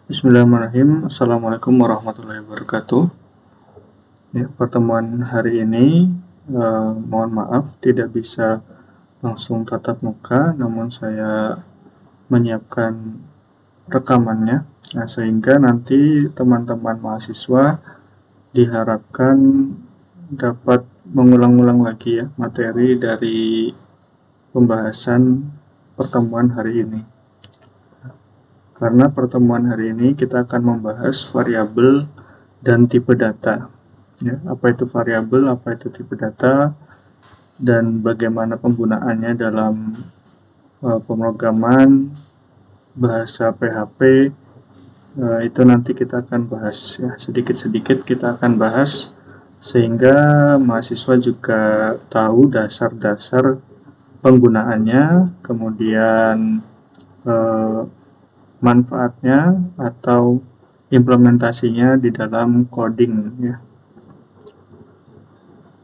Bismillahirrahmanirrahim. Assalamualaikum warahmatullahi wabarakatuh. Ya, pertemuan hari ini mohon maaf tidak bisa langsung tatap muka, namun saya menyiapkan rekamannya, sehingga nanti teman-teman mahasiswa diharapkan dapat mengulang-ulang lagi ya materi dari pembahasan pertemuan hari ini. Karena pertemuan hari ini kita akan membahas variabel dan tipe data. Ya, apa itu variabel, apa itu tipe data, dan bagaimana penggunaannya dalam pemrograman bahasa PHP. Itu nanti kita akan bahas ya, sedikit-sedikit kita akan bahas sehingga mahasiswa juga tahu dasar-dasar penggunaannya, kemudian manfaatnya atau implementasinya di dalam coding ya.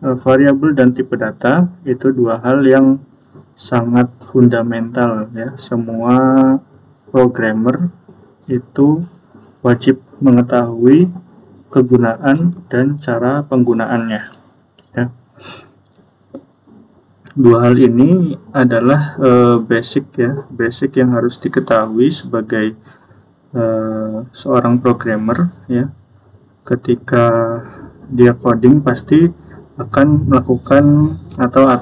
Variabel dan tipe data itu dua hal yang sangat fundamental ya. Semua programmer itu wajib mengetahui kegunaan dan cara penggunaannya ya. Dua hal ini adalah basic yang harus diketahui sebagai seorang programmer ya. Ketika dia coding pasti akan melakukan atau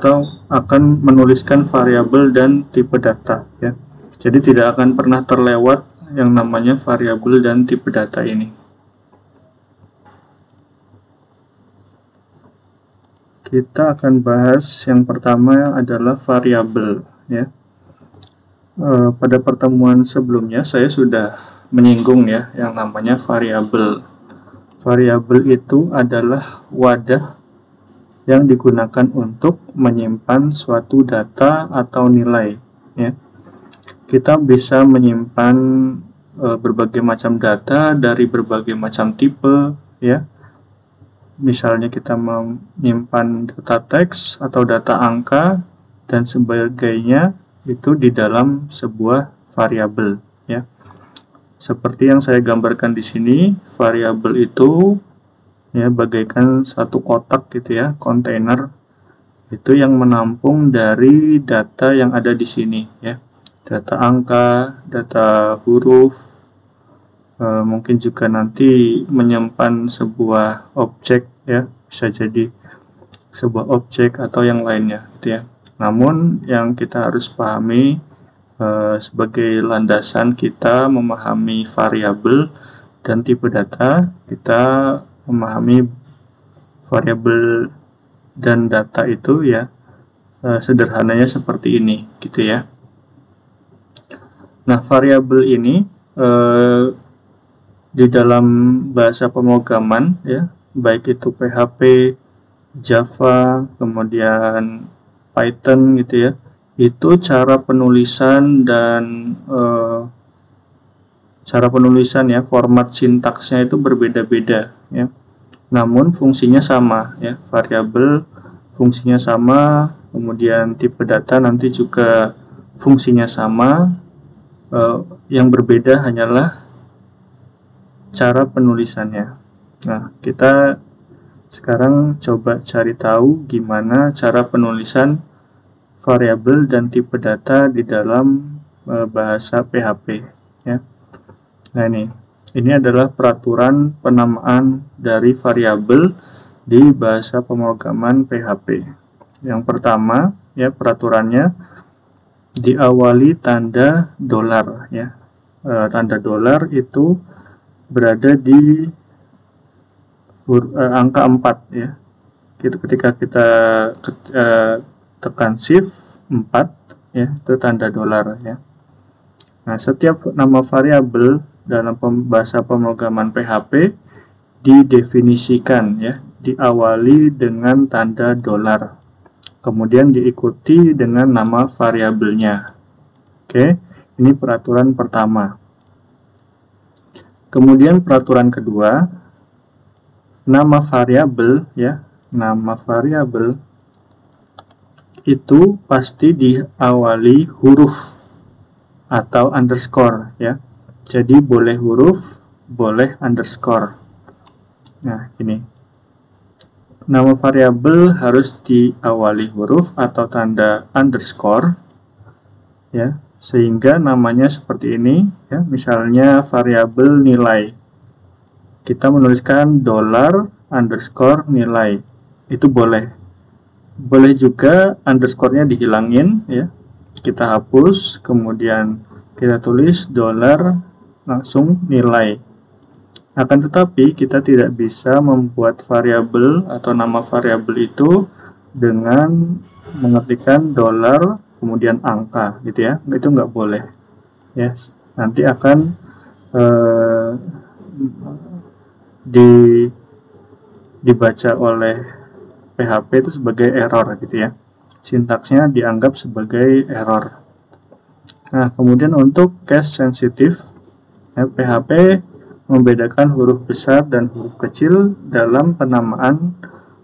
akan menuliskan variabel dan tipe data ya. Jadi tidak akan pernah terlewat yang namanya variabel dan tipe data ini. Kita akan bahas yang pertama adalah variabel ya. Pada pertemuan sebelumnya saya sudah menyinggung ya yang namanya variabel. Variabel itu adalah wadah yang digunakan untuk menyimpan suatu data atau nilai ya. Kita bisa menyimpan berbagai macam data dari berbagai macam tipe ya. Misalnya kita menyimpan data teks atau data angka dan sebagainya itu di dalam sebuah variabel ya. Seperti yang saya gambarkan di sini, variabel itu ya bagaikan satu kotak gitu ya, kontainer itu yang menampung dari data yang ada di sini ya. Data angka, data huruf, mungkin juga nanti menyimpan sebuah objek ya, bisa jadi sebuah objek atau yang lainnya gitu ya. Namun yang kita harus pahami sebagai landasan kita memahami variabel dan tipe data, kita memahami variabel dan data itu ya sederhananya seperti ini gitu ya. Nah, variabel ini di dalam bahasa pemrograman ya, baik itu PHP, Java, kemudian Python gitu ya, itu cara penulisan dan ya, format sintaksnya itu berbeda-beda ya. Namun fungsinya sama ya, variabel fungsinya sama, kemudian tipe data nanti juga fungsinya sama. Yang berbeda hanyalah cara penulisannya. Nah, kita sekarang coba cari tahu gimana cara penulisan variabel dan tipe data di dalam bahasa PHP ya. Nah, ini adalah peraturan penamaan dari variabel di bahasa pemrograman PHP. Yang pertama ya, peraturannya diawali tanda dolar ya. Tanda dolar itu berada di angka 4 ya. Ketika kita tekan shift 4 ya, itu tanda dolar ya. Nah, setiap nama variabel dalam bahasa pemrograman PHP didefinisikan ya, diawali dengan tanda dolar. Kemudian diikuti dengan nama variabelnya. Oke, ini peraturan pertama. Kemudian peraturan kedua, nama variabel ya, nama variabel itu pasti diawali huruf atau underscore ya. Jadi boleh huruf, boleh underscore. Nah, ini. Nama variabel harus diawali huruf atau tanda underscore, ya, sehingga namanya seperti ini, ya. Misalnya variabel nilai. Kita menuliskan $_ nilai. Itu boleh. Boleh juga underscore-nya dihilangin, ya. Kita hapus, kemudian kita tulis $ langsung nilai. Akan tetapi kita tidak bisa membuat variabel atau nama variabel itu dengan mengetikkan $ kemudian angka, gitu ya. Itu nggak boleh, ya. Nanti akan dibaca oleh PHP itu sebagai error, gitu ya. Sintaksnya dianggap sebagai error. Nah, kemudian untuk case sensitive, PHP membedakan huruf besar dan huruf kecil dalam penamaan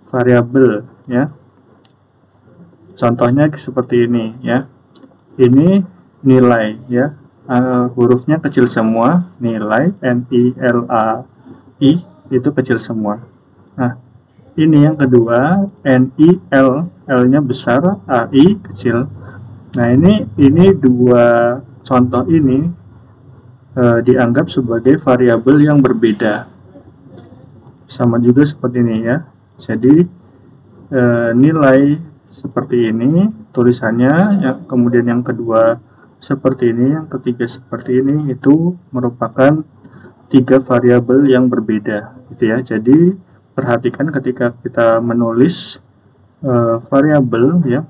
variabel, ya. Contohnya seperti ini, ya. Ini nilai, ya. Hurufnya kecil semua, nilai NILAI itu kecil semua. Nah, ini yang kedua, NIL, L-nya besar, AI kecil. Nah, ini dua contoh ini dianggap sebagai variabel yang berbeda. Sama juga seperti ini, ya. Jadi nilai seperti ini tulisannya, kemudian yang kedua seperti ini, yang ketiga seperti ini, itu merupakan tiga variabel yang berbeda, gitu ya. Jadi perhatikan ketika kita menulis variabel, ya,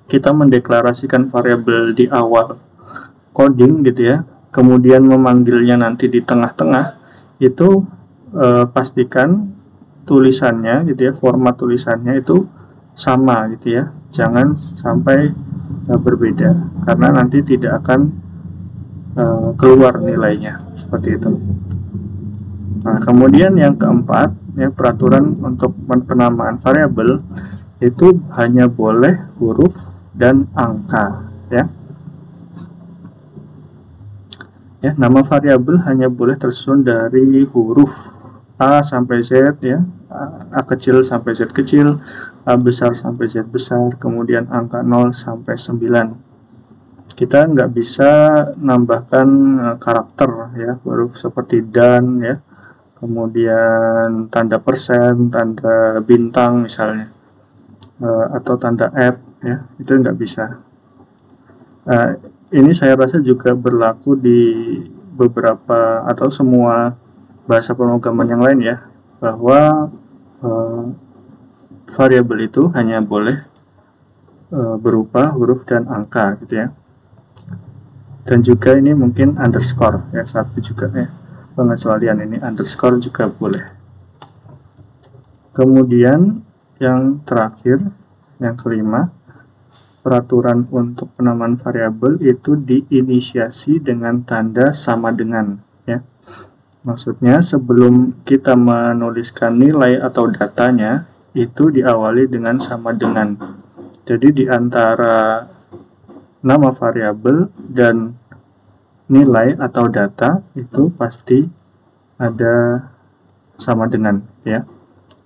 kita mendeklarasikan variabel di awal coding, gitu ya, kemudian memanggilnya nanti di tengah-tengah, itu pastikan tulisannya, gitu ya, format tulisannya itu sama, gitu ya, jangan sampai berbeda, karena nanti tidak akan keluar nilainya, seperti itu. Nah, kemudian yang keempat, ya, peraturan untuk penamaan variabel itu hanya boleh huruf dan angka, ya. Ya, nama variabel hanya boleh tersusun dari huruf A sampai Z, ya, A kecil sampai Z kecil, A besar sampai Z besar, kemudian angka 0 sampai 9. Kita nggak bisa nambahkan karakter, ya, huruf seperti dan, ya, kemudian tanda persen, tanda bintang misalnya, atau tanda @ ya, itu nggak bisa. Ini saya rasa juga berlaku di beberapa atau semua bahasa pemrograman yang lain, ya, bahwa variabel itu hanya boleh berupa huruf dan angka, gitu ya. Dan juga ini mungkin underscore, ya, satu juga, ya, pengecualian ini underscore juga boleh. Kemudian yang terakhir, yang kelima, peraturan untuk penamaan variabel itu diinisiasi dengan tanda sama dengan, ya. Maksudnya sebelum kita menuliskan nilai atau datanya itu diawali dengan sama dengan. Jadi di antara nama variabel dan nilai atau data itu pasti ada sama dengan, ya.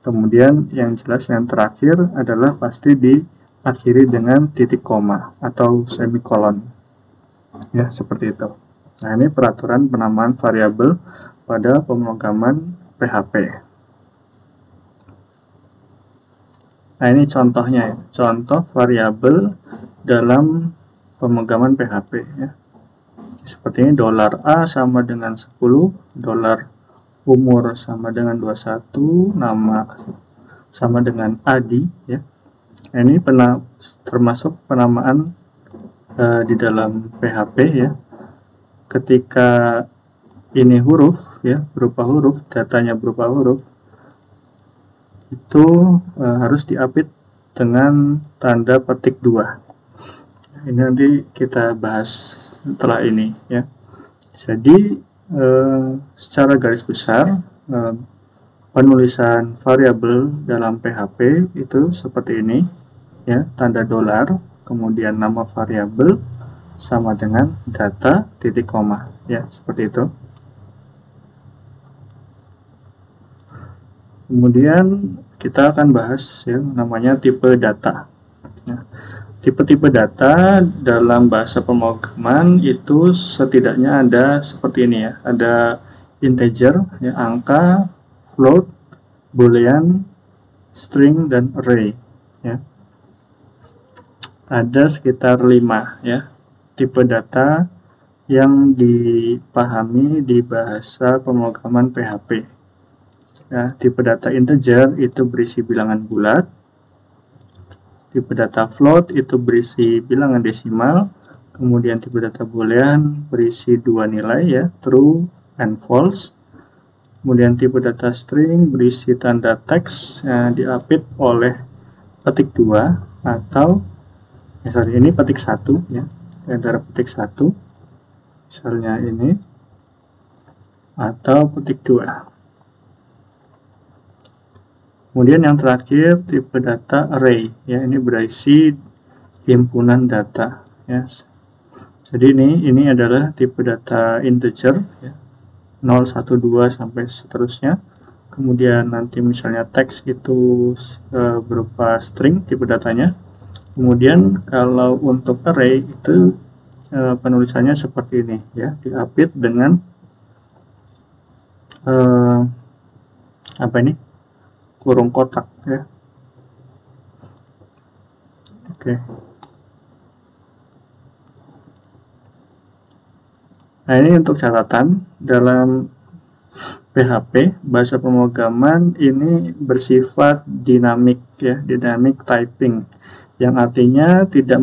Kemudian yang jelas yang terakhir adalah pasti diakhiri dengan titik koma atau semikolon, ya, seperti itu. Nah, ini peraturan penamaan variabel pada pemrograman PHP. Nah, ini contohnya, ya. Contoh variabel dalam pemrograman PHP, ya. Seperti ini, $A sama dengan 10, umur sama dengan 21, nama sama dengan Adi, ya. Ini termasuk penamaan di dalam PHP, ya. Ketika ini huruf, ya, berupa huruf, datanya berupa huruf, itu harus diapit dengan tanda petik 2. Ini nanti kita bahas setelah ini, ya. Jadi secara garis besar penulisan variabel dalam PHP itu seperti ini, ya, tanda $, kemudian nama variabel, sama dengan data titik koma, ya, seperti itu. Kemudian kita akan bahas yang namanya tipe data. Nah, tipe-tipe data dalam bahasa pemrograman itu setidaknya ada seperti ini ya, ada integer, ya, angka, float, boolean, string, dan array. Ya. Ada sekitar 5 ya tipe data yang dipahami di bahasa pemrograman PHP. Ya, tipe data integer itu berisi bilangan bulat, tipe data float itu berisi bilangan desimal, kemudian tipe data boolean berisi 2 nilai ya, true and false. Kemudian tipe data string berisi tanda teks diapit oleh petik 2 atau ini petik 1 ya, antara petik 1 misalnya ini atau petik 2. Kemudian yang terakhir tipe data array ya, ini berisi himpunan data ya. Jadi ini adalah tipe data integer ya, 0, 1, 2 sampai seterusnya. Kemudian nanti misalnya teks itu berupa string tipe datanya. Kemudian kalau untuk array itu penulisannya seperti ini ya, diapit dengan kurung kotak ya. Oke. Nah, ini untuk catatan dalam PHP bahasa pemrograman ini bersifat dinamik ya, dynamic typing, yang artinya tidak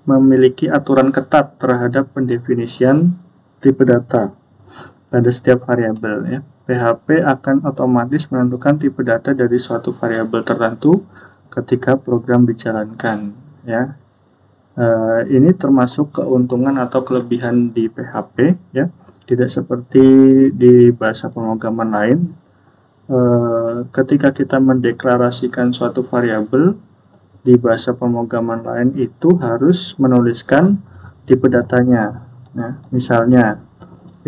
memiliki aturan ketat terhadap pendefinisian tipe data pada setiap variabel ya. PHP akan otomatis menentukan tipe data dari suatu variabel tertentu ketika program dijalankan ya. Ini termasuk keuntungan atau kelebihan di PHP ya. Tidak seperti di bahasa pemrograman lain. Ketika kita mendeklarasikan suatu variabel di bahasa pemrograman lain itu harus menuliskan tipe datanya. Nah, misalnya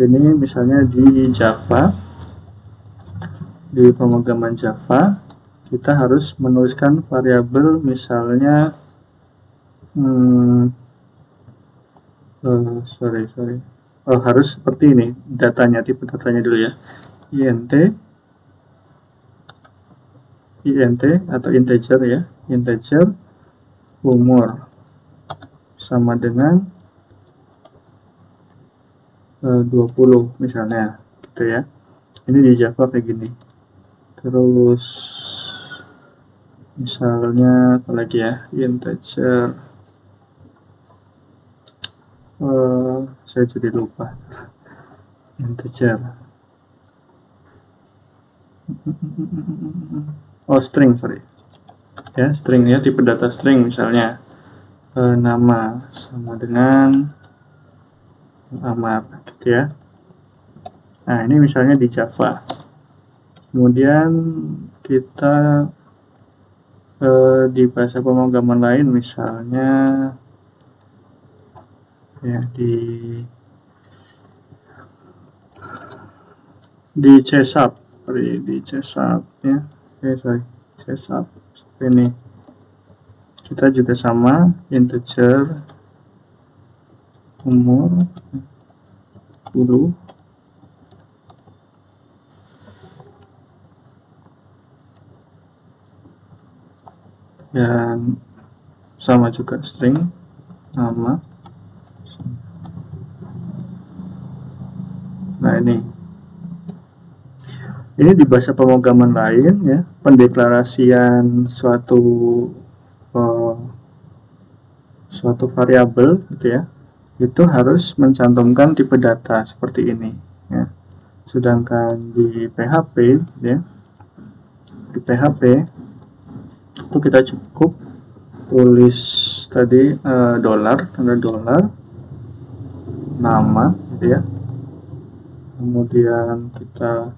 ini misalnya di Java, di pemrograman Java kita harus menuliskan variabel misalnya harus seperti ini datanya, tipe datanya dulu ya, int atau integer ya, integer umur sama dengan 20 misalnya gitu ya. Ini di Java kayak gini. Terus misalnya apa lagi ya, integer saya jadi lupa, integer string ya, string ya, tipe data string misalnya nama sama dengan Amar gitu ya. Nah, ini misalnya di Java. Kemudian kita di bahasa pemrograman lain misalnya ya di C#, di C# ya. C# seperti ini. Kita juga sama, integer umur 10 dan sama juga string nama. Nah, ini di bahasa pemrograman lain ya, pendeklarasian suatu variabel gitu ya, itu harus mencantumkan tipe data seperti ini ya. Sedangkan di PHP ya, di PHP itu kita cukup tulis tadi tanda dolar, nama gitu ya. Kemudian kita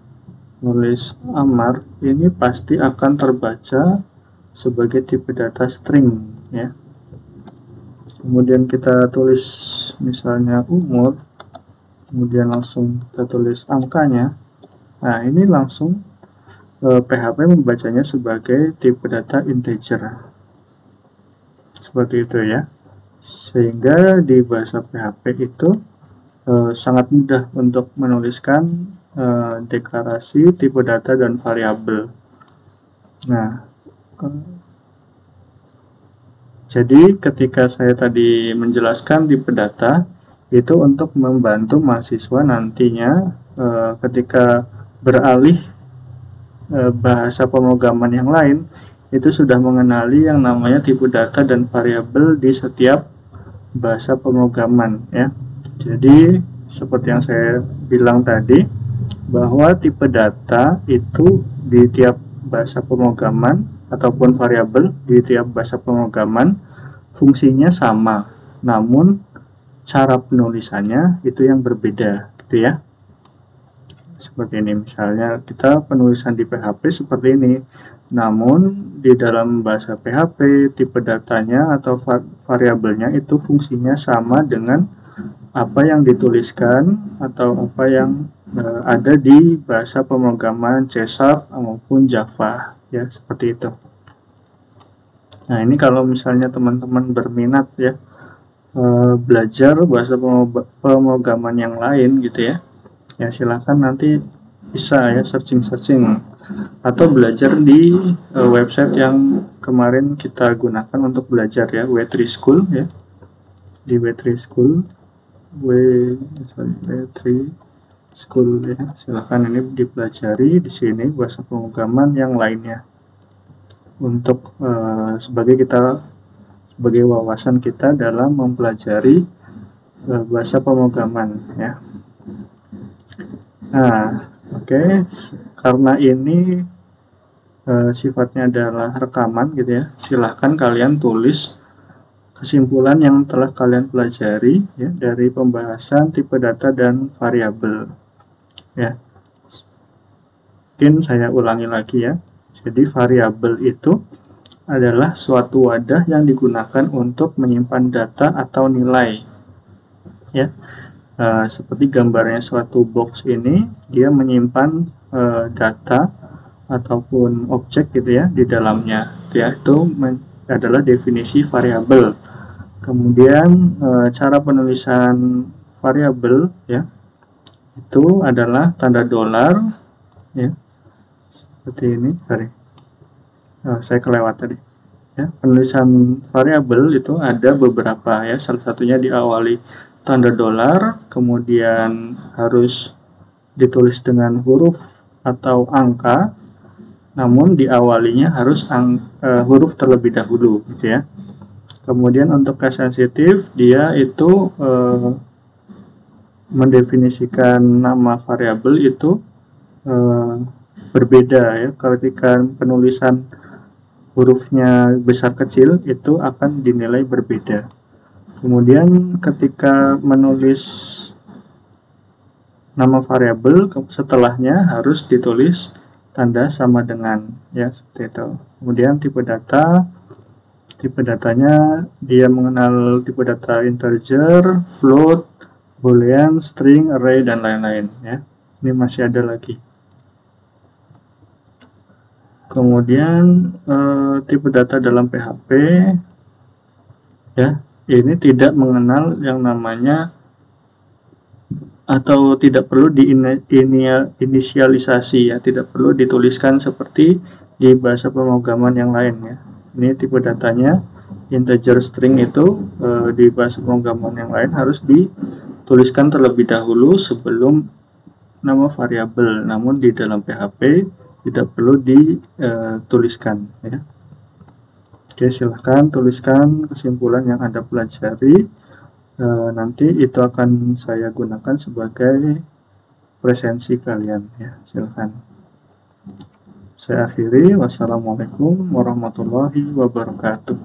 nulis Amar, ini pasti akan terbaca sebagai tipe data string ya. kemudian kita tulis misalnya umur, kemudian langsung kita tulis angkanya. Nah, ini langsung PHP membacanya sebagai tipe data integer. Seperti itu ya. Sehingga di bahasa PHP itu sangat mudah untuk menuliskan deklarasi, tipe data, dan variabel. Nah, jadi ketika saya tadi menjelaskan tipe data, itu untuk membantu mahasiswa nantinya ketika beralih bahasa pemrograman yang lain, itu sudah mengenali yang namanya tipe data dan variabel di setiap bahasa pemrograman ya. Jadi seperti yang saya bilang tadi, bahwa tipe data itu di tiap bahasa pemrograman ataupun variabel di tiap bahasa pemrograman fungsinya sama, namun cara penulisannya itu yang berbeda gitu ya. Seperti ini, misalnya kita penulisan di PHP seperti ini, namun di dalam bahasa PHP tipe datanya atau variabelnya itu fungsinya sama dengan apa yang dituliskan atau apa yang ada di bahasa pemrograman C# maupun Java ya, seperti itu. Nah, ini kalau misalnya teman-teman berminat ya belajar bahasa pemrograman yang lain gitu ya silahkan nanti bisa ya searching atau belajar di website yang kemarin kita gunakan untuk belajar ya, W3 School ya. Di W3 School W3 School ya, silahkan ini dipelajari di sini bahasa pemrograman yang lainnya untuk sebagai wawasan kita dalam mempelajari bahasa pemrograman ya. Nah, oke. Karena ini sifatnya adalah rekaman gitu ya, silahkan kalian tulis kesimpulan yang telah kalian pelajari ya dari pembahasan tipe data dan variabel ya. Mungkin saya ulangi lagi ya. Jadi variabel itu adalah suatu wadah yang digunakan untuk menyimpan data atau nilai ya. Seperti gambarnya suatu box ini, dia menyimpan data ataupun objek gitu ya di dalamnya ya. Itu adalah definisi variabel. Kemudian cara penulisan variabel ya itu adalah tanda dolar ya, seperti ini. Saya kelewat tadi ya. Penulisan variabel itu ada beberapa ya, salah satunya diawali tanda dolar, kemudian harus ditulis dengan huruf atau angka, namun diawalinya harus huruf terlebih dahulu gitu ya. Kemudian untuk case sensitif, dia itu mendefinisikan nama variabel itu berbeda ya. Ketika penulisan hurufnya besar kecil itu akan dinilai berbeda. Kemudian ketika menulis nama variabel, setelahnya harus ditulis tanda sama dengan ya, seperti itu. Kemudian tipe datanya dia mengenal tipe data integer, float, boolean, string, array, dan lain-lain ya. Ini masih ada lagi. Kemudian tipe data dalam PHP ya, ini tidak mengenal yang namanya atau tidak perlu diinisialisasi ya, tidak perlu dituliskan seperti di bahasa pemrograman yang lain ya. Ini tipe datanya integer, string itu di bahasa pemrograman yang lain harus dituliskan terlebih dahulu sebelum nama variabel, namun di dalam PHP tidak perlu dituliskan ya. Oke, silahkan tuliskan kesimpulan yang Anda pelajari. Nanti itu akan saya gunakan sebagai presensi kalian ya. Silahkan. Saya akhiri. Wassalamualaikum warahmatullahi wabarakatuh.